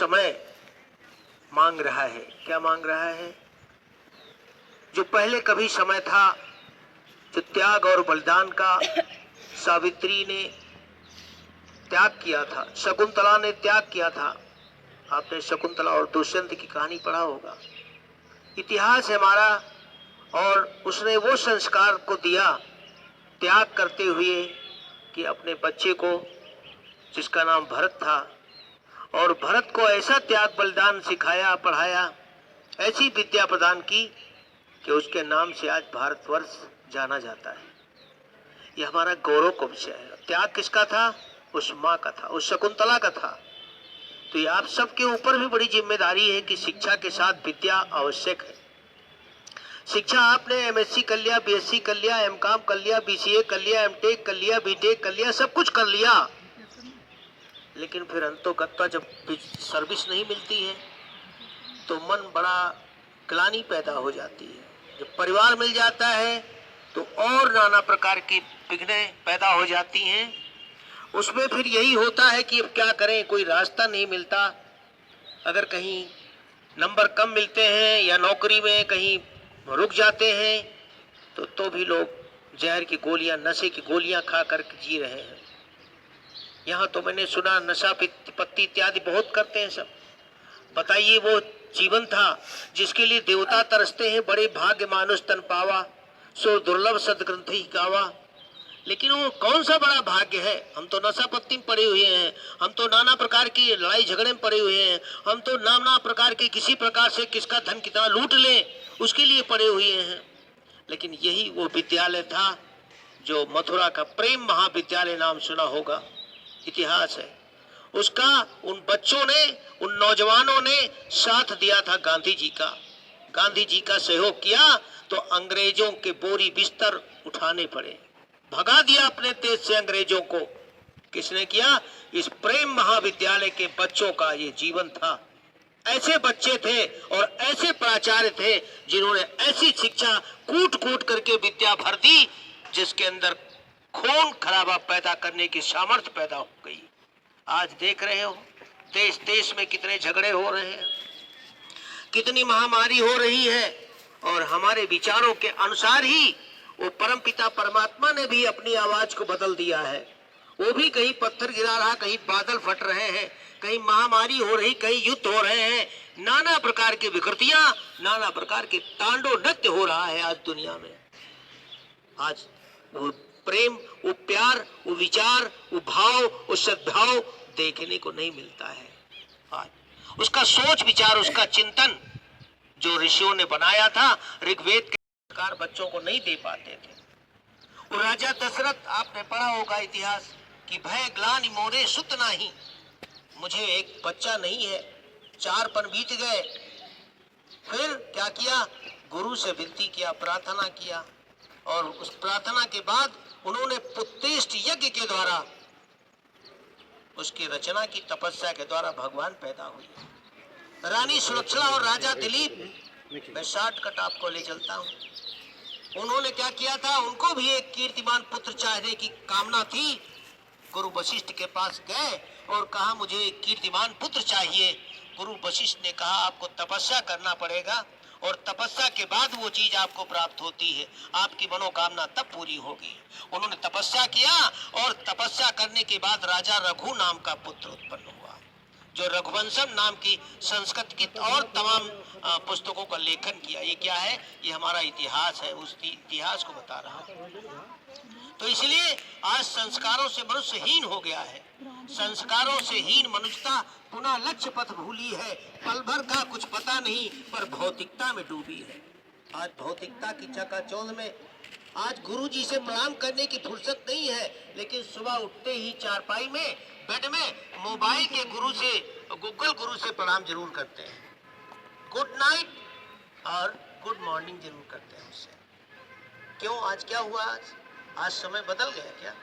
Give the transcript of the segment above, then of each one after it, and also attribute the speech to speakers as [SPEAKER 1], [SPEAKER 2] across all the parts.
[SPEAKER 1] समय मांग रहा है। क्या मांग रहा है? जो पहले कभी समय था, जो त्याग और बलिदान का सावित्री ने त्याग किया था, शकुंतला ने त्याग किया था। आपने शकुंतला और दुष्यंत की कहानी पढ़ा होगा। इतिहास है हमारा, और उसने वो संस्कार को दिया त्याग करते हुए कि अपने बच्चे को, जिसका नाम भरत था, और भरत को ऐसा त्याग बलिदान सिखाया, पढ़ाया, ऐसी विद्या प्रदान की कि उसके नाम से आज भारतवर्ष जाना जाता है। यह हमारा गौरव का विषय है। त्याग किसका था? उस माँ का था, उस शकुंतला का था। तो ये आप सबके ऊपर भी बड़ी जिम्मेदारी है कि शिक्षा के साथ विद्या आवश्यक है। शिक्षा आपने एमएससी कर लिया, बीएससी कर लिया, एमकॉम कर लिया, बीसीए कर लिया, एमटेक कर लिया, बीटेक कर लिया, सब कुछ कर लिया, लेकिन फिर अंतोगत्वा जब सर्विस नहीं मिलती है तो मन बड़ा ग्लानि पैदा हो जाती है। जब परिवार मिल जाता है तो और नाना प्रकार की विघ्नें पैदा हो जाती हैं। उसमें फिर यही होता है कि अब क्या करें, कोई रास्ता नहीं मिलता। अगर कहीं नंबर कम मिलते हैं या नौकरी में कहीं रुक जाते हैं तो भी लोग जहर की गोलियां, नशे की गोलियां खा कर जी रहे हैं। यहाँ तो मैंने सुना नशा पत्ती इत्यादि बहुत करते हैं सब। बताइए, वो जीवन था जिसके लिए देवता तरसते हैं, बड़े भाग्य मानुष तन पावा, सो दुर्लभ सदग्रंथ ही गावा। लेकिन वो कौन सा बड़ा भाग्य है? हम तो नशा पत्ती में पड़े हुए हैं, हम तो नाना प्रकार की लड़ाई झगड़े में पड़े हुए हैं, हम तो नाना प्रकार के किसी प्रकार से किसका धन कितना लूट ले उसके लिए पड़े हुए हैं। लेकिन यही वो विद्यालय था जो मथुरा का प्रेम महाविद्यालय, नाम सुना होगा, इतिहास है उसका। उन बच्चों ने, उन नौजवानों ने साथ दिया था गांधी जी का। गांधी जी का सहयोग किया तो अंग्रेजों के बोरी बिस्तर उठाने पड़े, भगा दिया अपने देश से अंग्रेजों को। किसने किया? इस प्रेम महाविद्यालय के बच्चों का ये जीवन था। ऐसे बच्चे थे और ऐसे प्राचार्य थे जिन्होंने ऐसी शिक्षा कूट कूट करके विद्या भर दी जिसके अंदर खून खराबा पैदा करने की सामर्थ्य पैदा हो गई। आज देख रहे हो देश देश में कितने झगड़े हो रहे हैं, कितनी महामारी हो रही है, और हमारे विचारों के अनुसार ही वो परमपिता परमात्मा ने भी अपनी आवाज को बदल दिया है। वो भी कहीं पत्थर गिरा रहा, कहीं बादल फट रहे हैं, कहीं महामारी हो रही, कहीं युद्ध हो रहे हैं, नाना प्रकार की विकृतियां, नाना प्रकार के तांडव नृत्य हो रहा है आज दुनिया में। आज वो प्रेम, वो प्यार, वो विचार, वो भाव, वो सद्भाव देखने को नहीं मिलता है। आज उसका सोच विचार, उसका चिंतन जो ऋषियों ने बनाया था ऋग्वेद के प्रकार बच्चों को नहीं दे पाते थे। वो राजा दशरथ, आपने पढ़ा होगा इतिहास, कि भय ग्लानि मोरे सुत नाही, मुझे एक बच्चा नहीं है, 4 पन बीत गए। फिर क्या किया? गुरु से विनती किया, प्रार्थना किया, और उस प्रार्थना के बाद उन्होंने पुत्तेष्ट यज्ञ के द्वारा, उसकी रचना की, तपस्या के द्वारा भगवान पैदा हुए। रानी सुलक्षणा और राजा दिलीप, मैं शॉर्टकट आपको ले चलता हूँ, उन्होंने क्या किया था? उनको भी एक कीर्तिमान पुत्र चाहने की कामना थी। गुरु वशिष्ठ के पास गए और कहा मुझे एक कीर्तिमान पुत्र चाहिए। गुरु वशिष्ठ ने कहा आपको तपस्या करना पड़ेगा, और तपस्या के बाद वो चीज आपको प्राप्त होती है, आपकी मनोकामना तब पूरी होगी। उन्होंने तपस्या किया, और तपस्या करने के बाद राजा रघु नाम का पुत्र उत्पन्न हुआ, जो रघुवंशम नाम की संस्कृत की और तमाम पुस्तकों का लेखन किया। ये क्या है? ये हमारा इतिहास है, उस इतिहास को बता रहा हूँ। तो इसलिए आज संस्कारों से मनुष्य हीन हो गया है। संस्कारों से हीन मनुष्यता पुनः लक्ष्य पथ भूली है, पल भर का कुछ पता नहीं पर भौतिकता में डूबी है। आज भौतिकता की चकाचौंध में आज गुरु जी से प्रणाम करने की फुर्सत नहीं है, लेकिन सुबह उठते ही चारपाई में, बेड में, मोबाइल के गुरु से, गूगल गुरु से प्रणाम जरूर करते हैं, गुड नाइट और गुड मॉर्निंग जरूर करते हैं उससे। क्यों? आज क्या हुआ? आज समय बदल गया क्या?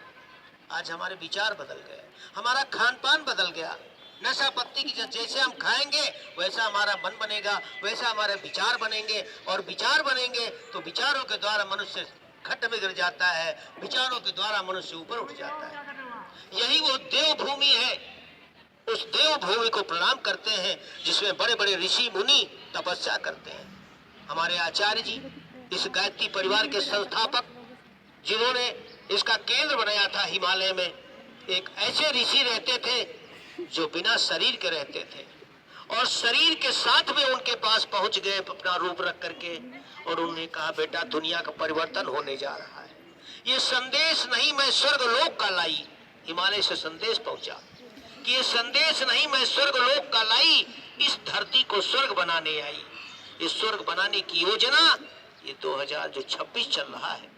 [SPEAKER 1] आज हमारे विचार बदल गए, हमारा खान पान बदल गया। नशा पत्ती की जैसे हम खाएंगे वैसा हमारा मन बनेगा, वैसा हमारे विचार बनेंगे, और विचार बनेंगे तो विचारों के द्वारा मनुष्य खड्ड में गिर जाता है, विचारों के द्वारा मनुष्य ऊपर उठ जाता है। यही वो देवभूमि है, उस देव भूमि को प्रणाम करते हैं जिसमें बड़े बड़े ऋषि मुनि तपस्या करते हैं। हमारे आचार्य जी इस गायत्री परिवार के संस्थापक, जिन्होंने इसका केंद्र बनाया था हिमालय में, एक ऐसे ऋषि रहते थे जो बिना शरीर के रहते थे और शरीर के साथ में उनके पास पहुंच गए अपना रूप रख करके, और उन्होंने कहा बेटा दुनिया का परिवर्तन होने जा रहा है, ये संदेश नहीं मैं स्वर्ग लोक का लाई। हिमालय से संदेश पहुंचा कि ये संदेश नहीं मैं स्वर्ग लोक का लाई, इस धरती को स्वर्ग बनाने आई। इस स्वर्ग बनाने की योजना ये 2026 चल रहा है।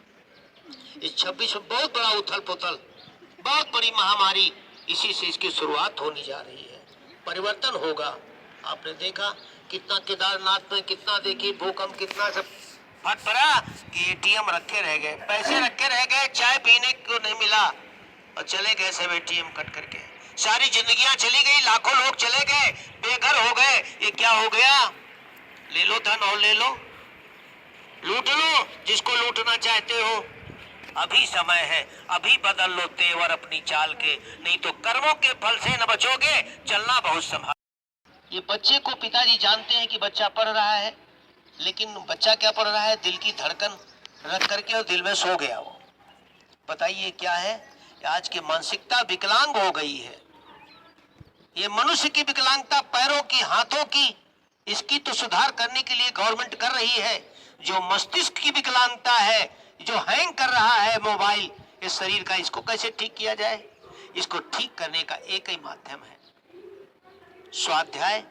[SPEAKER 1] इस 26 में बहुत बड़ा उथल पुथल, बहुत बड़ी महामारी, इसी से इसकी शुरुआत होने जा रही है। परिवर्तन होगा। आपने देखा कितना केदारनाथ में, कितना देखिए भूकंप, कितना सब फट पड़ा कि एटीएम रखे रह गए, पैसे रखे रह गए, चाय पीने को नहीं मिला और चले गए सब एटीएम कट करके। सारी जिंदगियां चली गई, लाखों लोग चले गए, बेघर हो गए। ये क्या हो गया? ले लो धन और ले लो, लूट लो जिसको लूटना चाहते हो। अभी समय है, अभी बदल लो तेवर अपनी चाल के, नहीं तो कर्मों के फल से न बचोगे, चलना बहुत संभाल। ये बच्चे को पिताजी जानते हैं कि बच्चा पढ़ रहा है, लेकिन बच्चा क्या पढ़ रहा है? दिल की धड़कन रख करके और दिल में सो गया वो। बताइए क्या है? आज की मानसिकता विकलांग हो गई है। ये मनुष्य की विकलांगता, पैरों की, हाथों की, इसकी तो सुधार करने के लिए गवर्नमेंट कर रही है। जो मस्तिष्क की विकलांगता है, जो हैंग कर रहा है मोबाइल इस शरीर का, इसको कैसे ठीक किया जाए? इसको ठीक करने का एक ही माध्यम है, स्वाध्याय,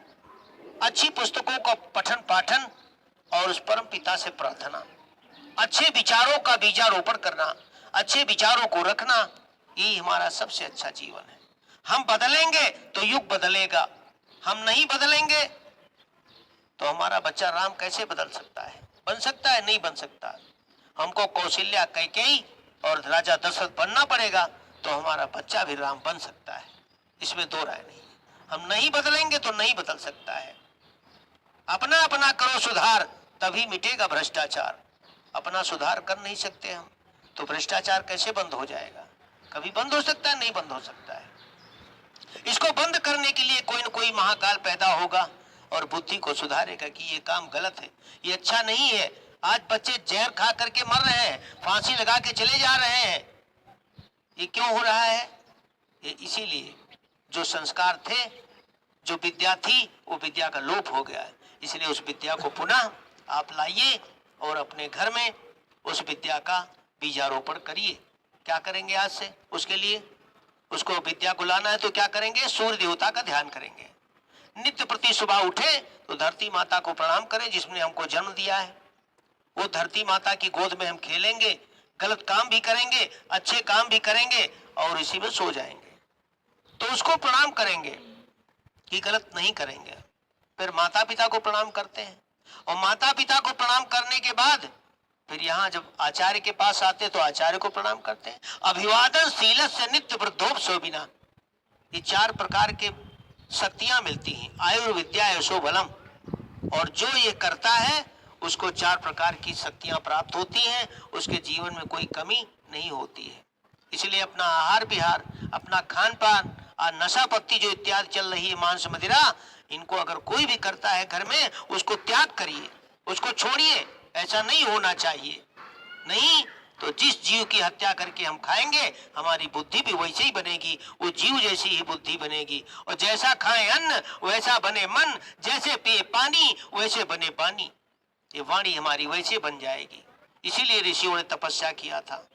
[SPEAKER 1] अच्छी पुस्तकों का पठन पाठन और उस परम पिता से प्रार्थना, अच्छे विचारों का बीजारोपण करना, अच्छे विचारों को रखना, ये हमारा सबसे अच्छा जीवन है। हम बदलेंगे तो युग बदलेगा, हम नहीं बदलेंगे तो हमारा बच्चा राम कैसे बदल सकता है? बन सकता है? नहीं बन सकता। हमको कौशल्या कैकेयी और राजा दशरथ बनना पड़ेगा तो हमारा बच्चा भी राम बन सकता है, इसमें दो राय नहीं। हम नहीं बदलेंगे तो नहीं बदल सकता है। अपना अपना करो सुधार, तभी मिटेगा भ्रष्टाचार। अपना सुधार कर नहीं सकते हम तो भ्रष्टाचार कैसे बंद हो जाएगा? कभी बंद हो सकता है? नहीं बंद हो सकता है। इसको बंद करने के लिए कोई न कोई महाकाल पैदा होगा और बुद्धि को सुधारेगा कि ये काम गलत है, ये अच्छा नहीं है। आज बच्चे जहर खा करके मर रहे हैं, फांसी लगा के चले जा रहे हैं। ये क्यों हो रहा है? ये इसीलिए जो संस्कार थे, जो विद्या थी, वो विद्या का लोप हो गया है। इसलिए उस विद्या को पुनः आप लाइए और अपने घर में उस विद्या का बीजारोपण करिए। क्या करेंगे आज से? उसके लिए उसको विद्या को लाना है तो क्या करेंगे? सूर्य देवता का ध्यान करेंगे। नित्य प्रति सुबह उठे तो धरती माता को प्रणाम करें जिसने हमको जन्म दिया है। वो धरती माता की गोद में हम खेलेंगे, गलत काम भी करेंगे, अच्छे काम भी करेंगे और इसी में सो जाएंगे। तो उसको प्रणाम करेंगे कि गलत नहीं करेंगे। फिर माता पिता को प्रणाम करते हैं और माता पिता को प्रणाम करने के बाद फिर यहाँ जब आचार्य के पास आते तो आचार्य को प्रणाम करते हैं। अभिवादन शीलस्य नित्य वृद्धोप शोभिना, ये 4 प्रकार के शक्तियां मिलती हैं, आयुर्विद्या यशो बलम, और जो ये करता है उसको 4 प्रकार की शक्तियां प्राप्त होती हैं, उसके जीवन में कोई कमी नहीं होती है। इसलिए अपना आहार विहार, अपना खान पान और नशा पत्ती जो इत्यादि चल रही है, मांस मदिरा, इनको अगर कोई भी करता है घर में, उसको त्याग करिए, उसको छोड़िए। ऐसा नहीं होना चाहिए। नहीं तो जिस जीव की हत्या करके हम खाएंगे, हमारी बुद्धि भी वैसे ही बनेगी, वो जीव जैसी ही बुद्धि बनेगी। और जैसा खाएं अन्न वैसा बने मन, जैसे पिए पानी वैसे बने पानी, ये वाणी हमारी वैसे बन जाएगी। इसीलिए ऋषियों ने तपस्या किया था,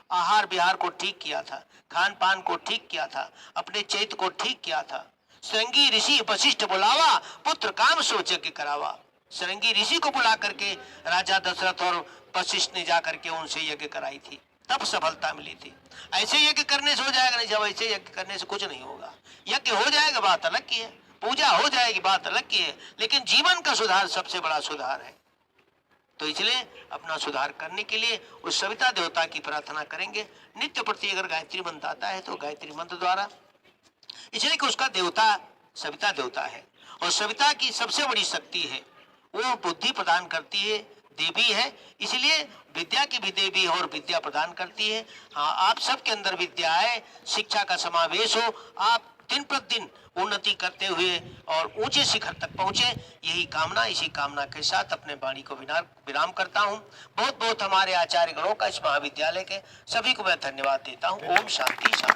[SPEAKER 1] आहार विहार को ठीक किया था, खान पान को ठीक किया था, अपने चैत्य को ठीक किया था। श्रृंगी ऋषि वशिष्ठ बुलावा, पुत्र काम सो यज्ञ करावा। श्रृंगी ऋषि को बुला करके राजा दशरथ और वशिष्ठ ने जाकर के उनसे यज्ञ कराई थी, तब सफलता मिली थी। ऐसे यज्ञ करने से हो जाएगा नहीं, जब ऐसे यज्ञ करने से कुछ नहीं होगा। यज्ञ हो जाएगा बात अलग की है, पूजा हो जाएगी बात अलग की है, लेकिन जीवन का सुधार सबसे बड़ा सुधार है। तो इसलिए अपना सुधार करने के लिए उस सविता देवता की प्रार्थना करेंगे। नित्य प्रति अगर गायत्री मंत्र आता है तो गायत्री मंत्र द्वारा, इसलिए कि उसका देवता सविता देवता है और सविता की सबसे बड़ी शक्ति है, वो बुद्धि प्रदान करती है, देवी है, इसलिए विद्या की भी देवी और विद्या प्रदान करती है। हाँ, आप सबके अंदर विद्या है, शिक्षा का समावेश हो, आप दिन प्रतिदिन उन्नति करते हुए और ऊंचे शिखर तक पहुंचे, यही कामना, इसी कामना के साथ अपने वाणी को विराम करता हूं। बहुत बहुत हमारे आचार्य गणों का, इस महाविद्यालय के सभी को मैं धन्यवाद देता हूं। ओम शांति शांति।